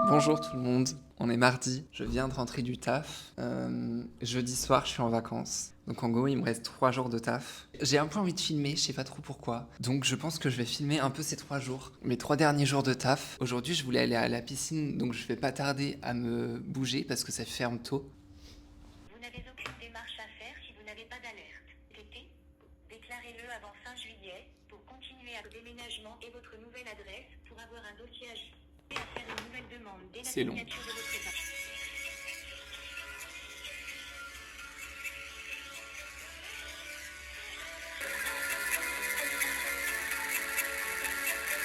Bonjour tout le monde, on est mardi, je viens de rentrer du taf. Jeudi soir, je suis en vacances. Donc en gros, il me reste 3 jours de taf. J'ai un peu envie de filmer, je sais pas trop pourquoi. Donc je pense que je vais filmer un peu ces 3 jours. Mes 3 derniers jours de taf. Aujourd'hui, je voulais aller à la piscine, donc je vais pas tarder à me bouger parce que ça ferme tôt. Vous n'avez aucune démarche à faire si vous n'avez pas d'alerte. Été, déclarez-le avant fin juillet pour continuer à déménagement et votre nouvelle adresse pour avoir un dossier à jour et à faire une nouvelle demande dès la C'est long. signature de votre état.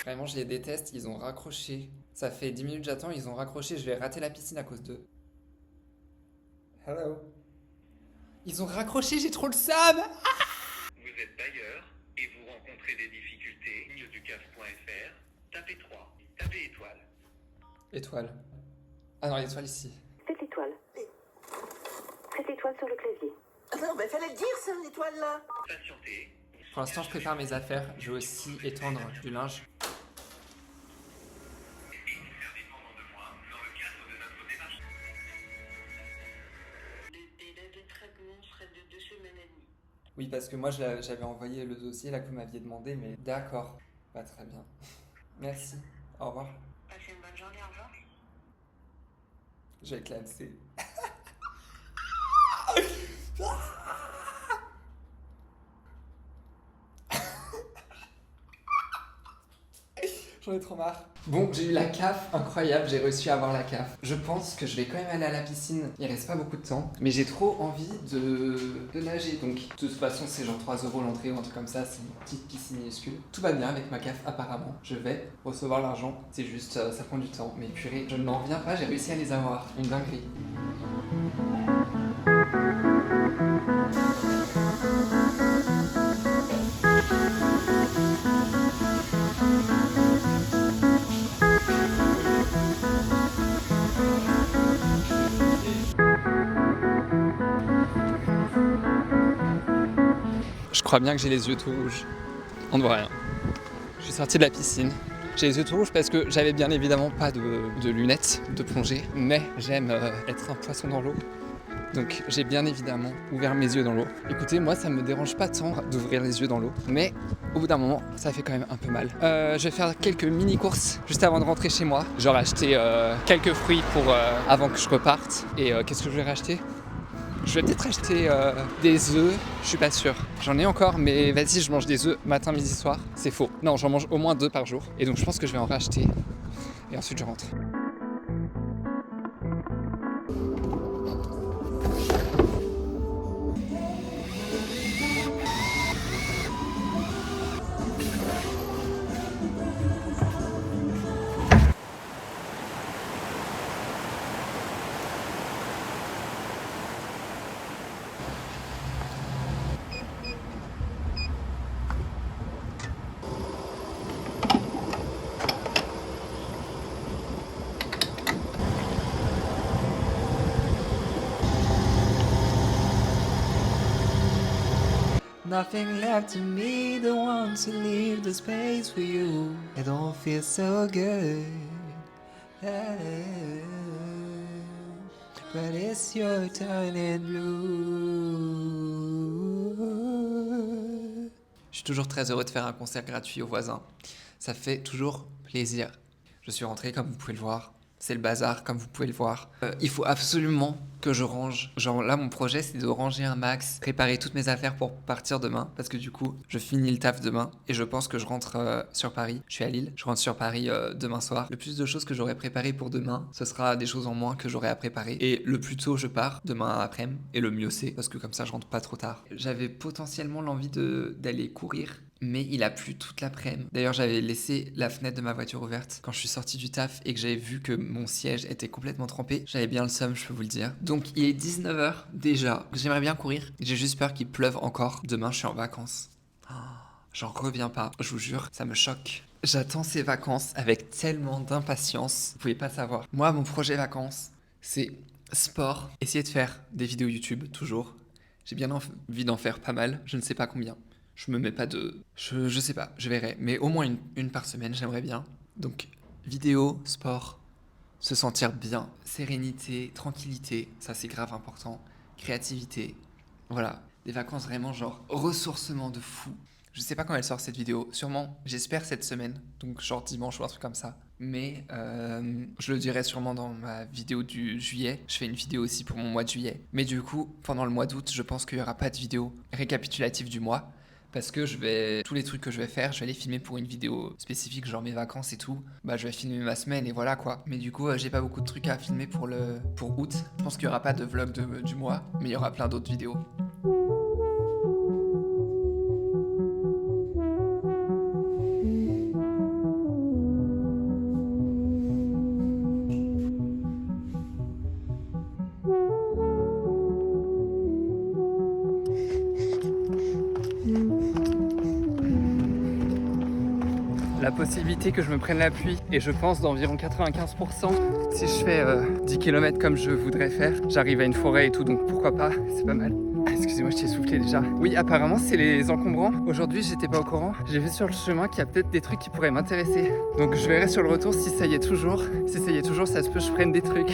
Vraiment, je les déteste, ils ont raccroché. Ça fait 10 minutes j'attends, ils ont raccroché, je vais rater la piscine à cause d'eux. Hello. Ils ont raccroché, j'ai trop le seum. Vous êtes bailleur et vous rencontrez des difficultés. Ligneducaf.fr, tapez 3, tapez étoile. Étoile. Ah non, l'étoile ici. 7 étoiles. 7 étoiles sur le clavier. Ah non, mais fallait le dire, ça, l'étoile là. Patientez. Pour l'instant, je prépare mes affaires. Je vais aussi étendre du linge. Le délai de traitement serait de 2 semaines et demie. Oui, parce que moi, j'avais envoyé le dossier là que vous m'aviez demandé, mais d'accord. Pas très bien. Merci. Au revoir. Passez une bonne journée, au revoir. Je vais classer. J'en ai trop marre. Bon, j'ai eu la CAF, incroyable, j'ai réussi à avoir la CAF. Je pense que je vais quand même aller à la piscine. Il reste pas beaucoup de temps, mais j'ai trop envie de nager. Donc, de toute façon, c'est genre 3 € l'entrée ou un truc comme ça. C'est une petite piscine minuscule. Tout va bien avec ma CAF, apparemment. Je vais recevoir l'argent. C'est juste, ça prend du temps. Mais purée, je n'en reviens pas, j'ai réussi à les avoir. Une dinguerie. Je crois bien que j'ai les yeux tout rouges. On ne voit rien. Je suis sorti de la piscine. J'ai les yeux tout rouges parce que j'avais bien évidemment pas de lunettes de plongée, mais j'aime être un poisson dans l'eau. Donc j'ai bien évidemment ouvert mes yeux dans l'eau. Écoutez, moi ça me dérange pas tant d'ouvrir les yeux dans l'eau, mais au bout d'un moment ça fait quand même un peu mal. Je vais faire quelques mini courses juste avant de rentrer chez moi. J'aurai acheté quelques fruits pour avant que je reparte. Et qu'est-ce que je vais racheter ? Je vais peut-être acheter des œufs, je suis pas sûr. J'en ai encore, mais vas-y, je mange des œufs matin, midi, soir. C'est faux. Non, j'en mange au moins 2 par jour. Et donc je pense que je vais en racheter. Et ensuite je rentre. Nothing left to me, the one to leave the space for you. It all feels so good. But it's your turn in blue. Je suis toujours très heureux de faire un concert gratuit aux voisins. Ça fait toujours plaisir. Je suis rentré comme vous pouvez le voir. C'est le bazar, comme vous pouvez le voir. Il faut absolument que je range. Genre là, mon projet, c'est de ranger un max, préparer toutes mes affaires pour partir demain. Parce que du coup, je finis le taf demain. Et je pense que je rentre sur Paris. Je suis à Lille. Je rentre sur Paris demain soir. Le plus de choses que j'aurai préparées pour demain, ce sera des choses en moins que j'aurai à préparer. Et le plus tôt je pars, demain après-midi. Et le mieux c'est, parce que comme ça, je rentre pas trop tard. J'avais potentiellement l'envie d'aller courir. Mais il a plu toute l'après-midi. D'ailleurs, j'avais laissé la fenêtre de ma voiture ouverte quand je suis sorti du taf et que j'avais vu que mon siège était complètement trempé. J'avais bien le seum, je peux vous le dire. Donc, il est 19h déjà. J'aimerais bien courir. J'ai juste peur qu'il pleuve encore. Demain, je suis en vacances. Oh, j'en reviens pas, je vous jure, ça me choque. J'attends ces vacances avec tellement d'impatience. Vous pouvez pas savoir. Moi, mon projet vacances, c'est sport. Essayer de faire des vidéos YouTube, toujours. J'ai bien envie d'en faire pas mal. Je ne sais pas combien. Je me mets pas de... Je sais pas, je verrai. Mais au moins une par semaine, j'aimerais bien. Donc, vidéo, sport, se sentir bien, sérénité, tranquillité, ça c'est grave important, créativité, voilà, des vacances vraiment genre ressourcement de fou. Je sais pas quand elle sort cette vidéo, sûrement, j'espère cette semaine, donc genre dimanche ou un truc comme ça. Mais je le dirai sûrement dans ma vidéo du juillet. Je fais une vidéo aussi pour mon mois de juillet. Mais du coup, pendant le mois d'août, je pense qu'il n'y aura pas de vidéo récapitulative du mois. Parce que tous les trucs que je vais faire, je vais les filmer pour une vidéo spécifique, genre mes vacances et tout. Bah, je vais filmer ma semaine et voilà quoi. Mais du coup, j'ai pas beaucoup de trucs à filmer pour août. Je pense qu'il y aura pas de vlog du mois, mais il y aura plein d'autres vidéos. La possibilité que je me prenne la pluie est, je pense, d'environ 95%. Si je fais 10 km comme je voudrais faire, j'arrive à une forêt et tout, donc pourquoi pas, c'est pas mal. Ah, excusez-moi, je t'ai soufflé déjà. Oui, apparemment, c'est les encombrants. Aujourd'hui, j'étais pas au courant. J'ai vu sur le chemin qu'il y a peut-être des trucs qui pourraient m'intéresser. Donc je verrai sur le retour si ça y est toujours. Si ça y est toujours, ça se peut que je prenne des trucs.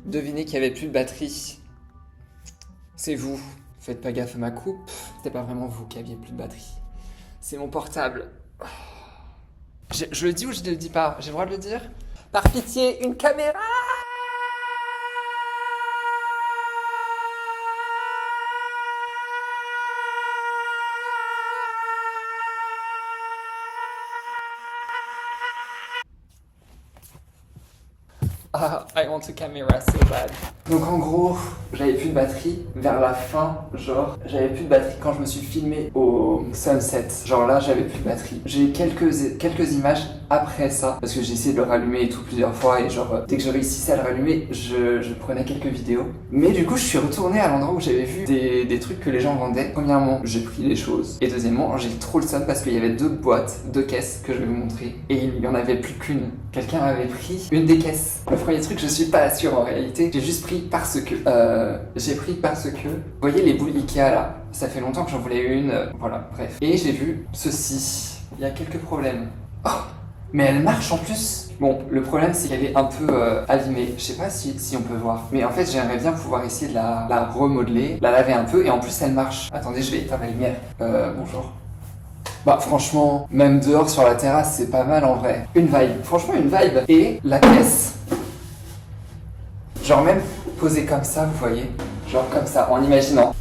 Devinez qu'il n'y avait plus de batterie. C'est vous. Faites pas gaffe à ma coupe. C'était pas vraiment vous qui aviez plus de batterie. C'est mon portable. Je le dis ou je ne le dis pas? J'ai le droit de le dire? Par pitié, une caméra! Ah, I want a camera so bad. Donc en gros, j'avais plus de batterie vers la fin, genre j'avais plus de batterie quand je me suis filmé au sunset. Genre là, j'avais plus de batterie. J'ai eu quelques images après ça parce que j'ai essayé de le rallumer et tout plusieurs fois et genre dès que je réussissais à le rallumer, je prenais quelques vidéos. Mais du coup, je suis retourné à l'endroit où j'avais vu des trucs que les gens vendaient. Premièrement, j'ai pris les choses et deuxièmement, j'ai trop le seum parce qu'il y avait deux caisses que je vais vous montrer et il y en avait plus qu'une. Quelqu'un avait pris une des caisses. Le premier truc, je suis pas sûr en réalité. J'ai juste pris parce que. Vous voyez les boules Ikea là? Ça fait longtemps que j'en voulais une. Voilà, bref. Et j'ai vu ceci. Il y a quelques problèmes. Oh, mais elle marche en plus. Bon, le problème c'est qu'elle est un peu abîmée. Je sais pas si on peut voir. Mais en fait, j'aimerais bien pouvoir essayer de la remodeler, la laver un peu et en plus elle marche. Attendez, je vais éteindre la lumière. Bonjour. Bah franchement, même dehors sur la terrasse, c'est pas mal en vrai. Une vibe, franchement une vibe. Et la caisse, genre même posée comme ça, vous voyez, genre comme ça, en imaginant.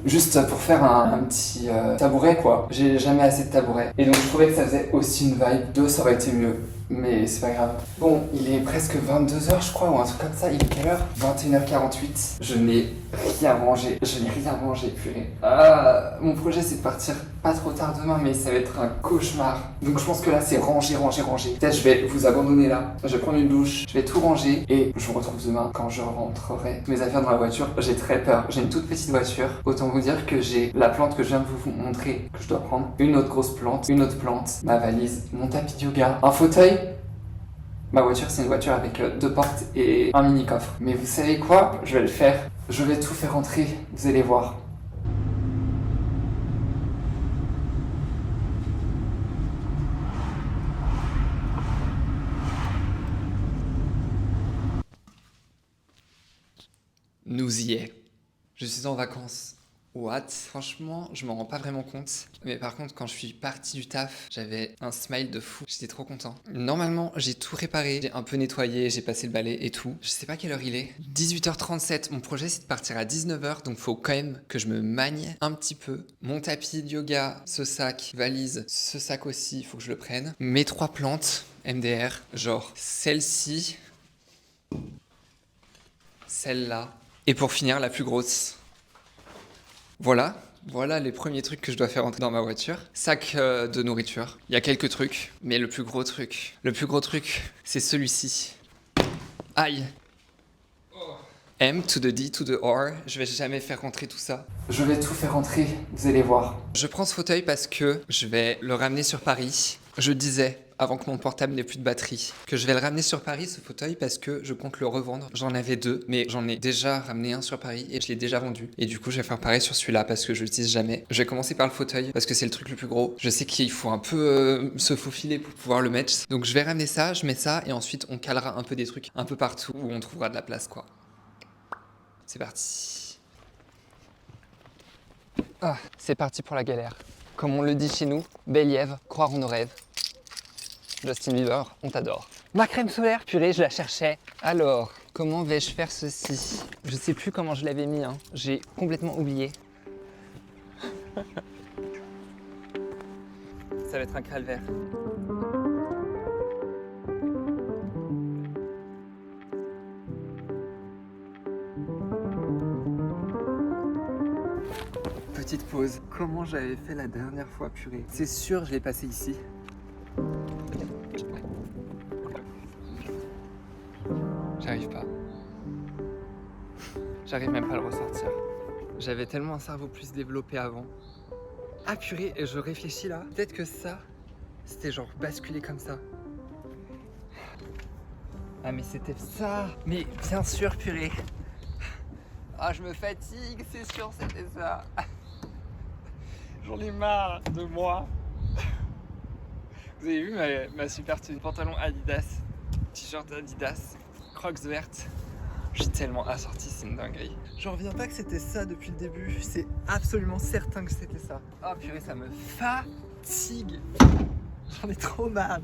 Juste pour faire un petit tabouret quoi. J'ai jamais assez de tabouret. Et donc je trouvais que ça faisait aussi une vibe. Deux, ça aurait été mieux. Mais c'est pas grave. Bon, il est presque 22h je crois, ou un truc comme ça. Il est quelle heure? 21h48. Je n'ai rien mangé. Purée. Mon projet c'est de partir pas trop tard demain, mais ça va être un cauchemar. Donc je pense que là c'est ranger. Peut-être je vais vous abandonner là. Je vais prendre une douche, je vais tout ranger et je vous retrouve demain quand je rentrerai mes affaires dans la voiture. J'ai très peur. J'ai une toute petite voiture. Autant vous dire que j'ai la plante que je viens de vous montrer, que je dois prendre. Une autre grosse plante, une autre plante, ma valise, mon tapis de yoga, un fauteuil. Ma voiture, c'est une voiture avec deux portes et un mini-coffre. Mais vous savez quoi? Je vais le faire. Je vais tout faire rentrer, vous allez voir. Nous y est. Je suis en vacances What? Franchement, je m'en rends pas vraiment compte. Mais par contre, quand je suis parti du taf, j'avais un smile de fou. J'étais trop content. Normalement, j'ai tout réparé. J'ai un peu nettoyé, j'ai passé le balai et tout. Je sais pas quelle heure il est. 18h37. Mon projet, c'est de partir à 19h. Donc, faut quand même que je me magne un petit peu. Mon tapis de yoga, ce sac, valise, ce sac aussi, il faut que je le prenne. Mes 3 plantes MDR, genre celle-ci, celle-là. Et pour finir, la plus grosse. Voilà les premiers trucs que je dois faire entrer dans ma voiture. Sac de nourriture. Il y a quelques trucs, mais le plus gros truc, c'est celui-ci. Aïe. M to the D to the R, je vais jamais faire rentrer tout ça. Je vais tout faire rentrer, vous allez voir. Je prends ce fauteuil parce que je vais le ramener sur Paris. Je disais, avant que mon portable n'ait plus de batterie, que je vais le ramener sur Paris, ce fauteuil, parce que je compte le revendre. J'en avais 2, mais j'en ai déjà ramené un sur Paris et je l'ai déjà vendu. Et du coup, je vais faire pareil sur celui-là parce que je l'utilise jamais. Je vais commencer par le fauteuil parce que c'est le truc le plus gros. Je sais qu'il faut un peu se faufiler pour pouvoir le mettre. Donc je vais ramener ça, je mets ça et ensuite on calera un peu des trucs un peu partout où on trouvera de la place, quoi. C'est parti. Ah, c'est parti pour la galère. Comme on le dit chez nous, Beliève, croire en nos rêves. Justin Bieber, on t'adore. Ma crème solaire, purée, je la cherchais. Alors, comment vais-je faire ceci? Je sais plus comment je l'avais mis, hein. J'ai complètement oublié. Ça va être un calvaire. Petite pause. Comment j'avais fait la dernière fois, purée? C'est sûr, je l'ai passé ici. J'arrive pas. J'arrive même pas à le ressortir. J'avais tellement un cerveau plus développé avant. Ah purée, et je réfléchis là. Peut-être que ça, c'était genre basculé comme ça. Ah mais c'était ça. Mais bien sûr, purée. Ah je me fatigue, c'est sûr c'était ça. J'en ai marre de moi. Vous avez vu ma super tenue, pantalon Adidas, t-shirt Adidas, Crocs vertes. J'ai tellement assorti, c'est une dinguerie. J'en reviens pas que c'était ça depuis le début. C'est absolument certain que c'était ça. Oh purée, ça me fatigue. J'en ai trop marre.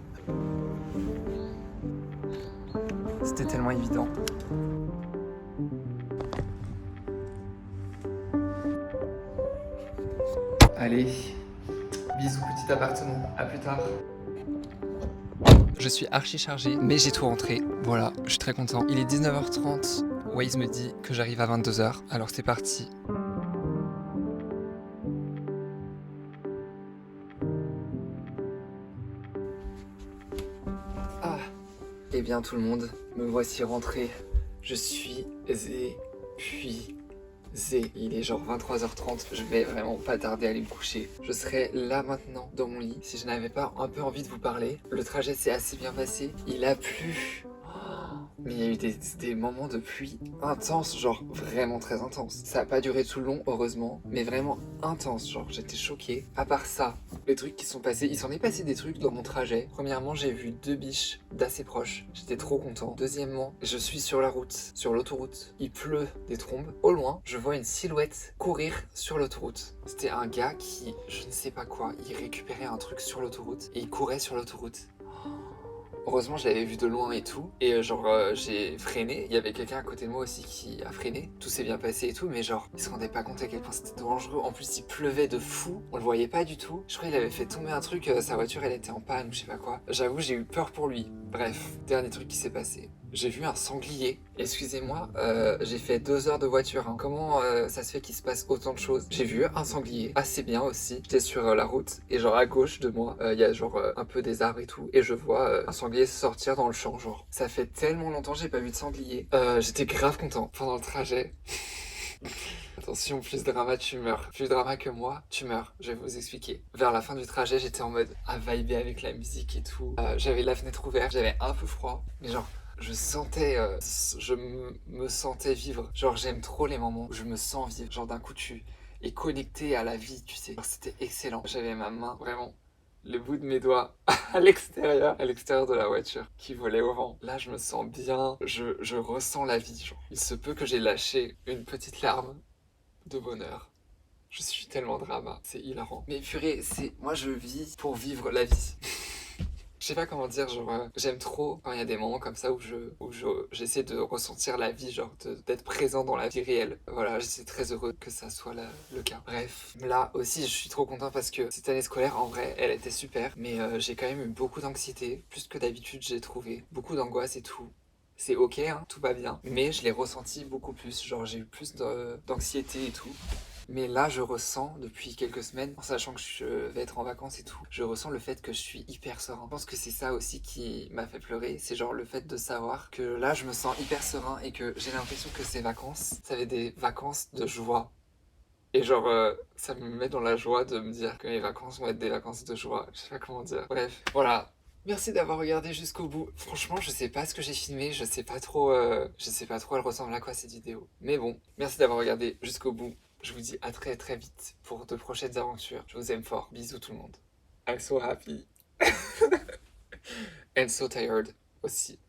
C'était tellement évident. Allez, bisous petit appartement, à plus tard. Je suis archi chargé, mais j'ai tout rentré. Voilà, je suis très content. Il est 19h30. Waze me dit que j'arrive à 22h. Alors c'est parti. Ah, eh bien tout le monde, me voici rentré. Je suis épuisé. Il est genre 23h30, je vais vraiment pas tarder à aller me coucher. Je serai là maintenant dans mon lit si je n'avais pas un peu envie de vous parler. Le trajet s'est assez bien passé, il a plu. Mais il y a eu des moments de pluie intenses, genre vraiment très intenses. Ça a pas duré tout le long, heureusement, mais vraiment intense, genre j'étais choqué. À part ça, les trucs qui sont passés, il s'en est passé des trucs dans mon trajet. Premièrement, j'ai vu 2 biches d'assez proches, j'étais trop content. Deuxièmement, je suis sur la route, sur l'autoroute. Il pleut des trombes. Au loin, je vois une silhouette courir sur l'autoroute. C'était un gars qui, je ne sais pas quoi, il récupérait un truc sur l'autoroute et il courait sur l'autoroute. Heureusement, je l'avais vu de loin et tout. Et j'ai freiné. Il y avait quelqu'un à côté de moi aussi qui a freiné. Tout s'est bien passé et tout. Mais genre, il se rendait pas compte à quel point c'était dangereux. En plus, il pleuvait de fou. On le voyait pas du tout. Je crois qu'il avait fait tomber un truc. Sa voiture, elle était en panne ou je sais pas quoi. J'avoue, j'ai eu peur pour lui. Bref, dernier truc qui s'est passé. J'ai vu un sanglier. Excusez-moi, j'ai fait 2 heures de voiture. Hein. Comment ça se fait qu'il se passe autant de choses? J'ai vu un sanglier assez bien aussi. J'étais sur la route et genre à gauche de moi, il y a genre un peu des arbres et tout. Et je vois un sanglier sortir dans le champ. Genre, ça fait tellement longtemps que j'ai pas vu de sanglier. J'étais grave content pendant le trajet. Attention, plus drama, tu meurs. Plus drama que moi, tu meurs. Je vais vous expliquer. Vers la fin du trajet, j'étais en mode à vibrer avec la musique et tout. J'avais la fenêtre ouverte, j'avais un peu froid. Mais genre, je me sentais vivre. Genre, j'aime trop les moments où je me sens vivre. Genre, d'un coup, tu es connecté à la vie, tu sais. C'était excellent. J'avais ma main, vraiment, le bout de mes doigts à l'extérieur de la voiture qui volait au vent. Là, je me sens bien. Je ressens la vie, genre. Il se peut que j'ai lâché une petite larme de bonheur. Je suis tellement drama, c'est hilarant. Mais purée, moi je vis pour vivre la vie. Je sais pas comment dire, genre, j'aime trop quand il y a des moments comme ça où j'essaie de ressentir la vie, genre, d'être présent dans la vie réelle. Voilà, j'étais très heureux que ça soit le cas. Bref, là aussi, je suis trop content parce que cette année scolaire, en vrai, elle était super, mais j'ai quand même eu beaucoup d'anxiété, plus que d'habitude, j'ai trouvé. Beaucoup d'angoisse et tout. C'est ok, hein, tout va bien, mais je l'ai ressenti beaucoup plus, genre, j'ai eu plus d'anxiété et tout. Mais là, je ressens depuis quelques semaines, en sachant que je vais être en vacances et tout, je ressens le fait que je suis hyper serein. Je pense que c'est ça aussi qui m'a fait pleurer, c'est genre le fait de savoir que là, je me sens hyper serein et que j'ai l'impression que ces vacances, ça va être des vacances de joie. Et genre, ça me met dans la joie de me dire que mes vacances vont être des vacances de joie. Je sais pas comment dire. Bref, voilà. Merci d'avoir regardé jusqu'au bout. Franchement, je sais pas ce que j'ai filmé, je sais pas trop elle ressemble à quoi cette vidéo. Mais bon, merci d'avoir regardé jusqu'au bout. Je vous dis à très très vite pour de prochaines aventures. Je vous aime fort. Bisous tout le monde. I'm so happy. And so tired aussi.